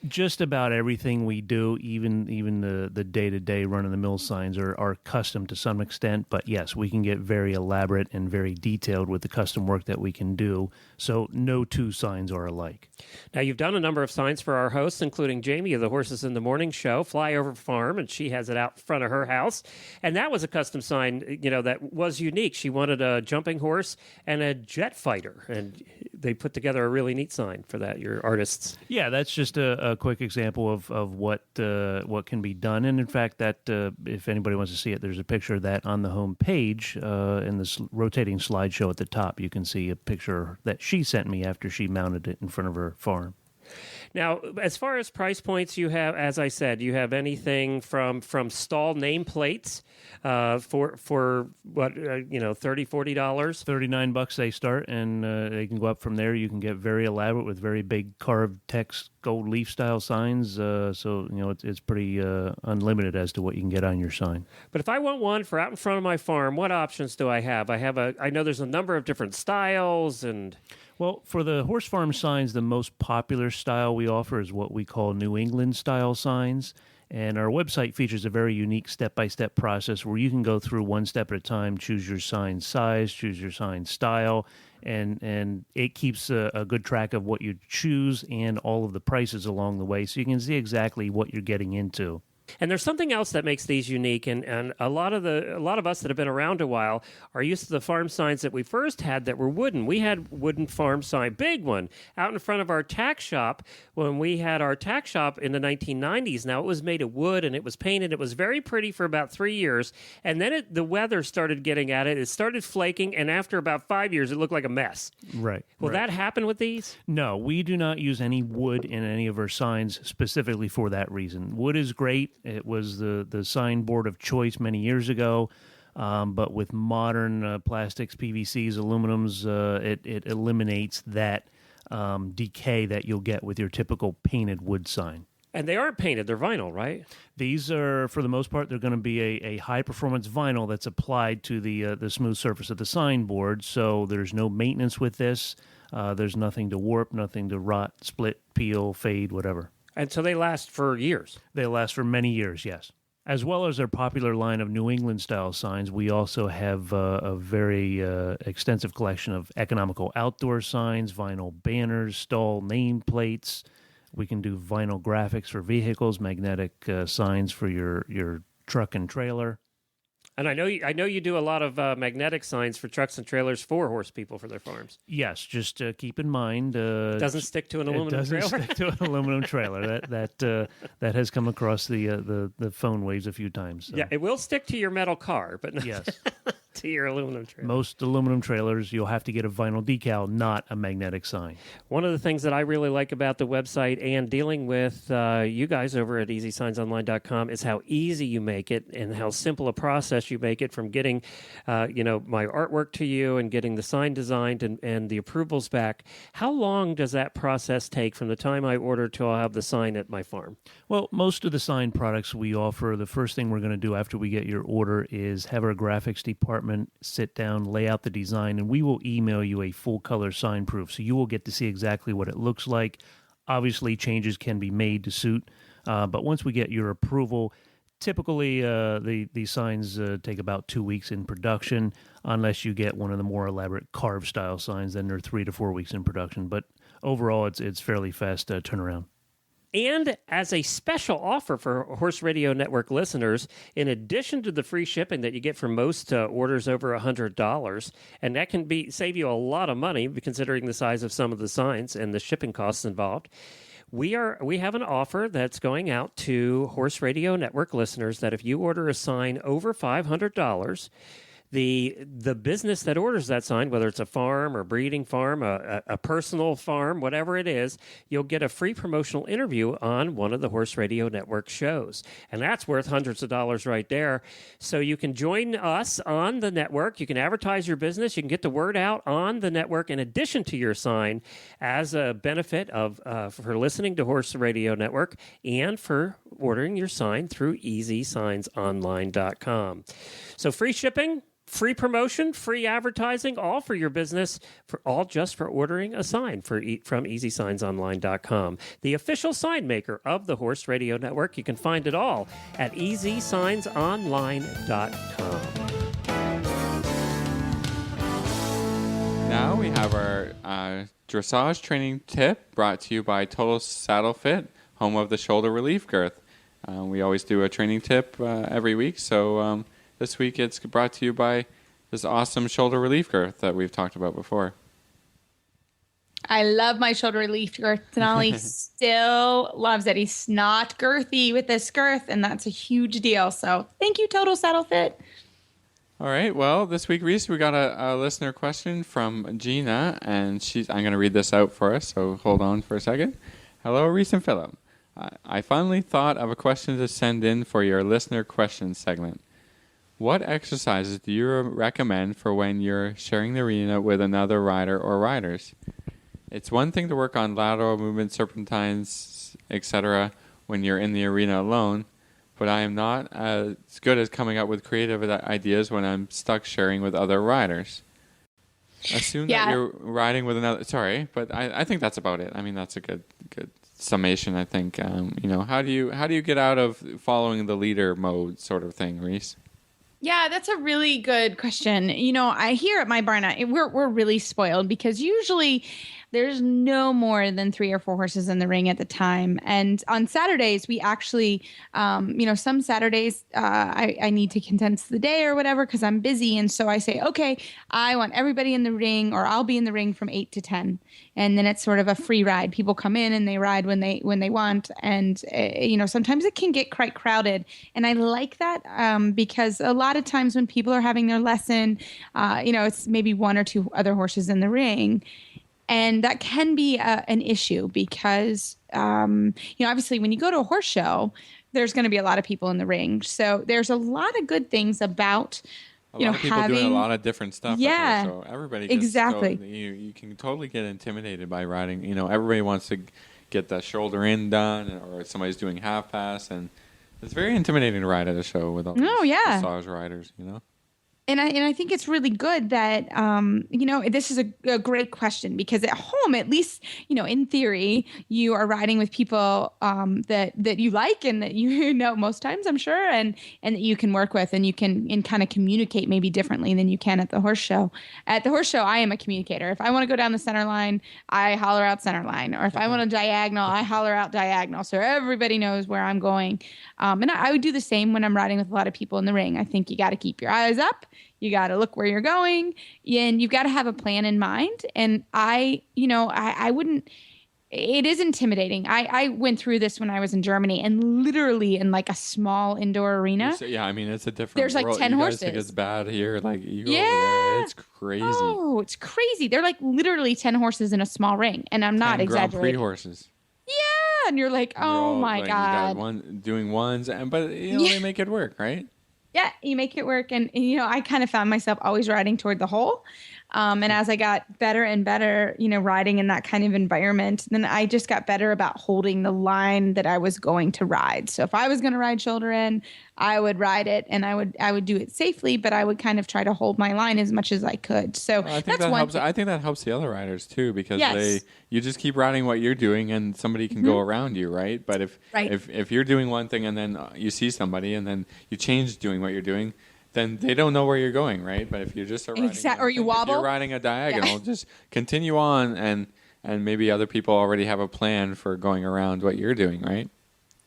[SPEAKER 6] Just about everything we do, even the day-to-day run-of-the-mill signs are custom to some extent. But yes, we can get very elaborate and very detailed with the custom work that we can do. So no two signs are alike.
[SPEAKER 1] Now, you've done a number of signs for our hosts, including Jamie of the Horses in the Morning show, Flyover Farm, and she has it out front of her house. And that was a custom sign, that was unique. She wanted a jumping horse and a jet fighter, and they put together a really neat sign for that, your artists.
[SPEAKER 6] Yeah, that's just a quick example of what can be done. And in fact, that if anybody wants to see it, there's a picture of that on the home page in this rotating slideshow at the top. You can see a picture that she sent me after she mounted it in front of her farm.
[SPEAKER 1] Now, as far as price points, you have, as I said, you have anything from stall nameplates for what $30, $40.
[SPEAKER 6] $39 they start, and they can go up from there. You can get very elaborate with very big carved text, gold leaf style signs. So it's pretty unlimited as to what you can get on your sign.
[SPEAKER 1] But if I want one for out in front of my farm, what options do I have? I know there's a number of different styles and.
[SPEAKER 6] Well, for the horse farm signs, the most popular style we offer is what we call New England style signs. And our website features a very unique step-by-step process where you can go through one step at a time, choose your sign size, choose your sign style, and it keeps a good track of what you choose and all of the prices along the way, so you can see exactly what you're getting into.
[SPEAKER 1] And there's something else that makes these unique, and a lot of us that have been around a while are used to the farm signs that we first had that were wooden. We had wooden farm sign, big one, out in front of our tack shop when we had our tack shop in the 1990s. Now, it was made of wood and it was painted. It was very pretty for about 3 years, and then the weather started getting at it. It started flaking, and after about 5 years, it looked like a mess.
[SPEAKER 6] Right.
[SPEAKER 1] Will that happen with these?
[SPEAKER 6] No, we do not use any wood in any of our signs specifically for that reason. Wood is great. It was the sign board of choice many years ago, but with modern plastics, PVCs, aluminums, it eliminates that decay that you'll get with your typical painted wood sign.
[SPEAKER 1] And they aren't painted; they're vinyl, right?
[SPEAKER 6] These are, for the most part, they're going to be a high-performance vinyl that's applied to the smooth surface of the sign board, so there's no maintenance with this. There's nothing to warp, nothing to rot, split, peel, fade, whatever.
[SPEAKER 1] And so they last for years.
[SPEAKER 6] They last for many years, yes. As well as our popular line of New England-style signs, we also have a very extensive collection of economical outdoor signs, vinyl banners, stall nameplates. We can do vinyl graphics for vehicles, magnetic signs for your truck and trailer.
[SPEAKER 1] And I know you do a lot of magnetic signs for trucks and trailers for horse people for their farms.
[SPEAKER 6] Yes, just keep in mind
[SPEAKER 1] it doesn't stick to an aluminum trailer.
[SPEAKER 6] It doesn't stick to an aluminum trailer. That has come across the phone waves a few times. So.
[SPEAKER 1] Yeah, it will stick to your metal car, but not
[SPEAKER 6] yes.
[SPEAKER 1] to your aluminum trailer.
[SPEAKER 6] Most aluminum trailers, you'll have to get a vinyl decal, not a magnetic sign.
[SPEAKER 1] One of the things that I really like about the website and dealing with you guys over at EasySignsOnline.com is how easy you make it and how simple a process you make it, from getting my artwork to you and getting the sign designed and the approvals back. How long does that process take from the time I order till I have the sign at my farm?
[SPEAKER 6] Well, most of the sign products we offer, the first thing we're going to do after we get your order is have our graphics department sit down, lay out the design, and we will email you a full color sign proof. So you will get to see exactly what it looks like. Obviously, changes can be made to suit, but once we get your approval, typically these signs take about 2 weeks in production, unless you get one of the more elaborate carved style signs. Then they're 3 to 4 weeks in production. But overall, it's fairly fast turnaround.
[SPEAKER 1] And as a special offer for Horse Radio Network listeners, in addition to the free shipping that you get for most orders over $100, and that can save you a lot of money considering the size of some of the signs and the shipping costs involved, we have an offer that's going out to Horse Radio Network listeners that if you order a sign over $500, the business that orders that sign, whether it's a farm or breeding farm, a personal farm, whatever it is, you'll get a free promotional interview on one of the Horse Radio Network shows. And that's worth hundreds of dollars right there. So you can join us on the network. You can advertise your business. You can get the word out on the network in addition to your sign as a benefit for listening to Horse Radio Network and for ordering your sign through EasySignsOnline.com. So free shipping free promotion, free advertising, all for your business, all just for ordering a sign from EasySignsOnline.com, the official sign maker of the Horse Radio Network. You can find it all at EasySignsOnline.com.
[SPEAKER 2] Now we have our dressage training tip brought to you by Total Saddle Fit, home of the shoulder relief girth. We always do a training tip every week, so this week it's brought to you by this awesome shoulder relief girth that we've talked about before.
[SPEAKER 3] I love my shoulder relief girth. Denali still loves it. He's not girthy with this girth, and that's a huge deal. So thank you, Total Saddle Fit.
[SPEAKER 2] All right. Well, this week, Reese, we got a listener question from Gina, and I'm going to read this out for us, so hold on for a second. Hello, Reese and Philip. I finally thought of a question to send in for your listener question segment. What exercises do you recommend for when you're sharing the arena with another rider or riders? It's one thing to work on lateral movement, serpentines, etc. when you're in the arena alone, but I am not as good as coming up with creative ideas when I'm stuck sharing with other riders. Assume that you're riding with another... Sorry, but I think that's about it. I mean, that's a good summation, I think. How do you get out of following the leader mode sort of thing, Reese?
[SPEAKER 3] Yeah, that's a really good question. I hear at my barn, we're really spoiled because usually there's no more than 3 or 4 horses in the ring at the time. And on Saturdays, we actually, some Saturdays I need to condense the day or whatever because I'm busy. And so I say, okay, I want everybody in the ring, or I'll be in the ring from 8 to 10. And then it's sort of a free ride. People come in and they ride when they want. And, sometimes it can get quite crowded. And I like that because a lot of times when people are having their lesson, it's maybe 1 or 2 other horses in the ring. And that can be an issue because, obviously when you go to a horse show, there's going to be a lot of people in the ring. So there's a lot of good things about,
[SPEAKER 2] a lot of people doing a lot of different stuff.
[SPEAKER 3] Yeah,
[SPEAKER 2] so everybody
[SPEAKER 3] exactly.
[SPEAKER 2] You can totally get intimidated by riding. Everybody wants to get that shoulder in done, or somebody's doing half pass, and it's very intimidating to ride at a show with all these dressage riders.
[SPEAKER 3] And I think it's really good that, this is a great question because at home, at least, in theory, you are riding with people that you like and that most times, I'm sure, and that you can work with and you can kind of communicate maybe differently than you can at the horse show. At the horse show, I am a communicator. If I want to go down the center line, I holler out center line. Or if I want a diagonal, I holler out diagonal. So everybody knows where I'm going. And I would do the same when I'm riding with a lot of people in the ring. I think you got to keep your eyes up. You got to look where you're going, and you've got to have a plan in mind. And I wouldn't, it is intimidating. I went through this when I was in Germany, and literally in like a small indoor arena.
[SPEAKER 2] Yeah, I mean, it's a different
[SPEAKER 3] There's like
[SPEAKER 2] world.
[SPEAKER 3] 10
[SPEAKER 2] you
[SPEAKER 3] horses.
[SPEAKER 2] Guys think it's bad here. Like, you go over there, it's crazy.
[SPEAKER 3] Oh, it's crazy. They're like literally 10 horses in a small ring, and I'm not exaggerating.
[SPEAKER 2] Grand Prix horses.
[SPEAKER 3] Yeah, and you're like, oh my God.
[SPEAKER 2] You got doing ones, but they make it work, right?
[SPEAKER 3] Yeah, you make it work. And I kind of found myself always riding toward the hole. And as I got better and better, riding in that kind of environment, then I just got better about holding the line that I was going to ride. So if I was going to ride shoulder in, I would ride it, and I would do it safely, but I would kind of try to hold my line as much as I could. So
[SPEAKER 2] I think that helps. I think that helps the other riders too, because you just keep riding what you're doing, and somebody can go around you, right? But if you're doing one thing and then you see somebody and then you change doing what you're doing, then they don't know where you're going, right? But if you're just riding,
[SPEAKER 3] or you wobble,
[SPEAKER 2] if you're riding a diagonal, just continue on, and maybe other people already have a plan for going around what you're doing, right?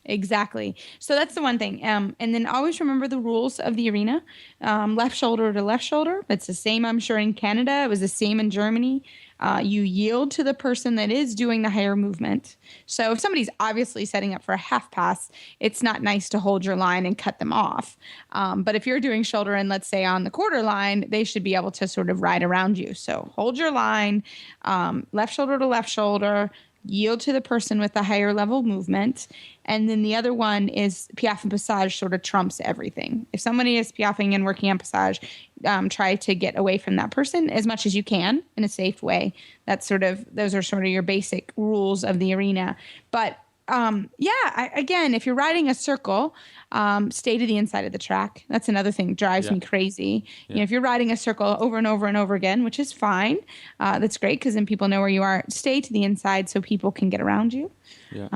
[SPEAKER 3] Exactly. So that's the one thing. And then always remember the rules of the arena. Left shoulder to left shoulder. It's the same, I'm sure, in Canada. It was the same in Germany. You yield to the person that is doing the higher movement. So if somebody's obviously setting up for a half pass, it's not nice to hold your line and cut them off. But if you're doing shoulder in, let's say on the quarter line, they should be able to sort of ride around you. So hold your line, left shoulder to left shoulder, yield to the person with the higher level movement. And then the other one is piaffe and passage sort of trumps everything. If somebody is piaffing and working on passage, try to get away from that person as much as you can in a safe way. Those are sort of your basic rules of the arena. But Again, if you're riding a circle, stay to the inside of the track. That's another thing that drives me crazy.
[SPEAKER 2] Yeah.
[SPEAKER 3] You know, if you're riding a circle over and over and over again, which is fine, that's great because then people know where you are. Stay to the inside so people can get around you.
[SPEAKER 2] Yeah.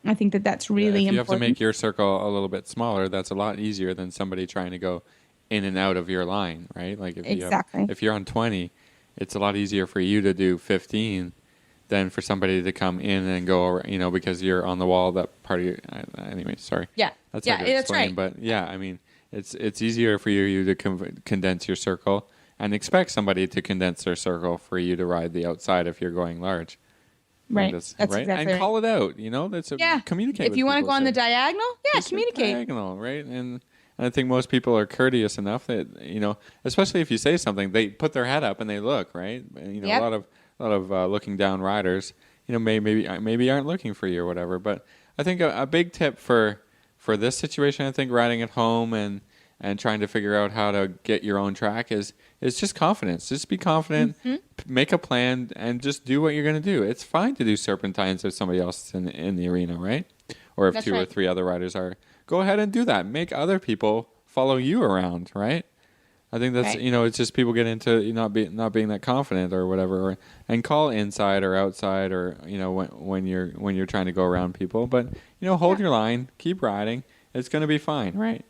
[SPEAKER 3] I think that's really important.
[SPEAKER 2] If you have to make your circle a little bit smaller, that's a lot easier than somebody trying to go in and out of your line, right? Like if you're on 20, it's a lot easier for you to do 15 than for somebody to come in and go over, you know, because you're on the wall that part of your, anyway, sorry.
[SPEAKER 3] Yeah.
[SPEAKER 2] That's hard to explain,
[SPEAKER 3] right.
[SPEAKER 2] But I mean, it's easier for you to condense your circle and expect somebody to condense their circle for you to ride the outside if you're going large.
[SPEAKER 3] Right. That's
[SPEAKER 2] right.
[SPEAKER 3] Exactly
[SPEAKER 2] and call it out, you know, communicate.
[SPEAKER 3] If you want to go on the diagonal, communicate.
[SPEAKER 2] Diagonal, right? And I think most people are courteous enough that, you know, especially if you say something, they put their head up and they look, right? And, you know, a lot of looking down riders, you know, maybe aren't looking for you or whatever. But I think a big tip for this situation, I think riding at home and trying to figure out how to get your own track is just confidence. Just be confident, make a plan, and just do what you're going to do. It's fine to do serpentines if somebody else is in the arena, right? Or if That's two or three other riders are. Go ahead and do that. Make other people follow you around, right? I think that's you know, it's just people get into not being that confident or whatever, and call inside or outside or, you know, when you're trying to go around people. But, you know, hold your line, keep riding. It's going to be fine, right?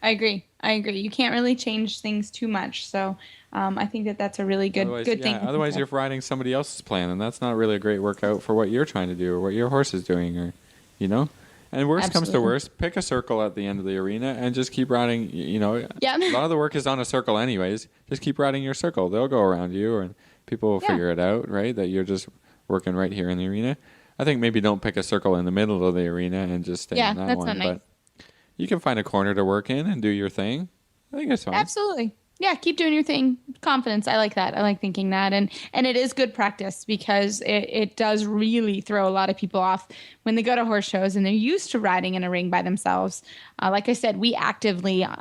[SPEAKER 3] I agree. You can't really change things too much. So I think that's a really good thing.
[SPEAKER 2] Otherwise, you're riding somebody else's plan, and that's not really a great workout for what you're trying to do or what your horse is doing, or, you know. And worst comes to worst, pick a circle at the end of the arena and just keep riding. You know, a lot of the work is on a circle anyways. Just keep riding your circle. They'll go around you, and people will figure it out, right? That you're just working right here in the arena. I think maybe don't pick a circle in the middle of the arena and just stay in that
[SPEAKER 3] that's
[SPEAKER 2] one.
[SPEAKER 3] Not nice.
[SPEAKER 2] But you can find a corner to work in and do your thing. I think it's fine.
[SPEAKER 3] Absolutely. Yeah, keep doing your thing. Confidence. I like that. I like thinking that. And it is good practice because it does really throw a lot of people off when they go to horse shows and they're used to riding in a ring by themselves. Like I said,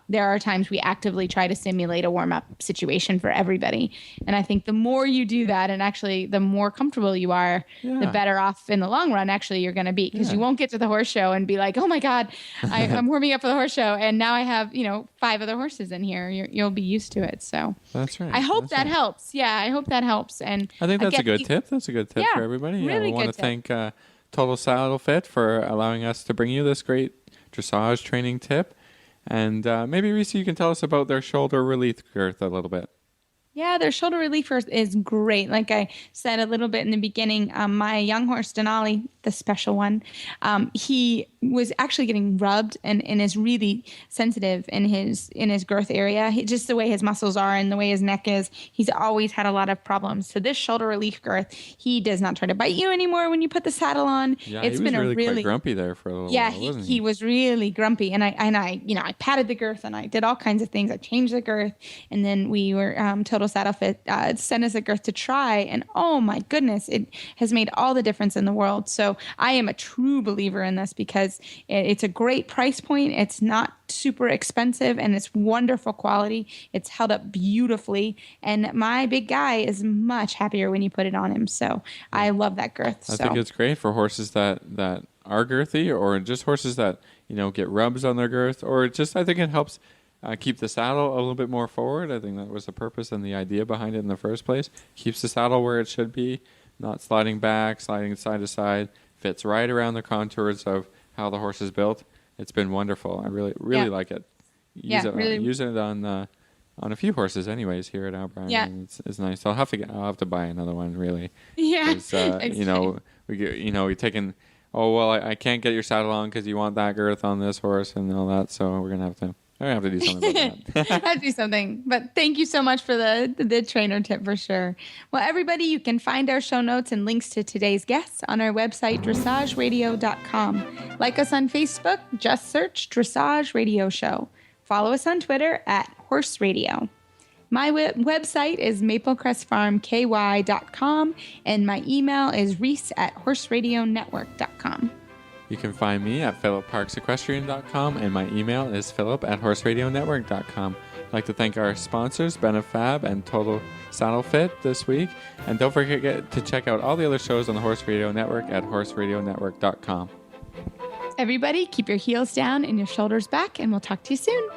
[SPEAKER 3] there are times we actively try to simulate a warm-up situation for everybody. And I think the more you do that, and actually the more comfortable you are, the better off in the long run actually you're going to be, because you won't get to the horse show and be like, oh my God, I'm warming up for the horse show and now I have, you know, 5 other horses in here. You'll be used to it. So
[SPEAKER 2] that's right.
[SPEAKER 3] I hope that helps. Yeah, I hope that helps. And
[SPEAKER 2] I think that's a good tip. That's a good tip for everybody.
[SPEAKER 3] Really
[SPEAKER 2] we want to thank Total Saddle Fit for allowing us to bring you this great dressage training tip. And maybe, Reese, you can tell us about their shoulder relief girth a little bit.
[SPEAKER 3] Yeah, their shoulder relief is great. Like I said a little bit in the beginning, my young horse, Denali, the special one, he was actually getting rubbed and is really sensitive in his girth area. Just the way his muscles are and the way his neck is, he's always had a lot of problems. So this shoulder relief girth, he does not try to bite you anymore when you put the saddle on.
[SPEAKER 2] Yeah, he was really quite grumpy there for a little while, wasn't he?
[SPEAKER 3] He was really grumpy. And I patted the girth and I did all kinds of things. I changed the girth, and then we were Total Saddle Fit sent us a girth to try, and oh my goodness, it has made all the difference in the world. So I am a true believer in this because it's a great price point. It's not super expensive and it's wonderful quality. It's held up beautifully, and my big guy is much happier when you put it on him. So I love that girth.
[SPEAKER 2] I think it's great for horses that are girthy, or just horses that, you know, get rubs on their girth, or just, I think it helps keep the saddle a little bit more forward. I think that was the purpose and the idea behind it in the first place. Keeps the saddle where it should be, not sliding back, sliding side to side. Fits right around the contours of how the horse is built. It's been wonderful. I really like it. Use it on a few horses, anyways, here at Albron.
[SPEAKER 3] Yeah,
[SPEAKER 2] it's nice. I'll have to buy another one, really.
[SPEAKER 3] Yeah,
[SPEAKER 2] you know, we're taking. Oh well, I can't get your saddle on because you want that girth on this horse and all that. So we're gonna have to do something about that.
[SPEAKER 3] I have to do something. But thank you so much for the trainer tip for sure. Well, everybody, you can find our show notes and links to today's guests on our website, dressageradio.com. Like us on Facebook, just search Dressage Radio Show. Follow us on Twitter at Horse Radio. My website is maplecrestfarmky.com, and my email is reese@horseradionetwork.com.
[SPEAKER 2] You can find me at philipparksequestrian.com, and my email is philip@horseradionetwork.com. I'd like to thank our sponsors, Benefab and Total Saddle Fit, this week. And don't forget to check out all the other shows on the Horse Radio Network at horseradionetwork.com.
[SPEAKER 3] Everybody, keep your heels down and your shoulders back, and we'll talk to you soon.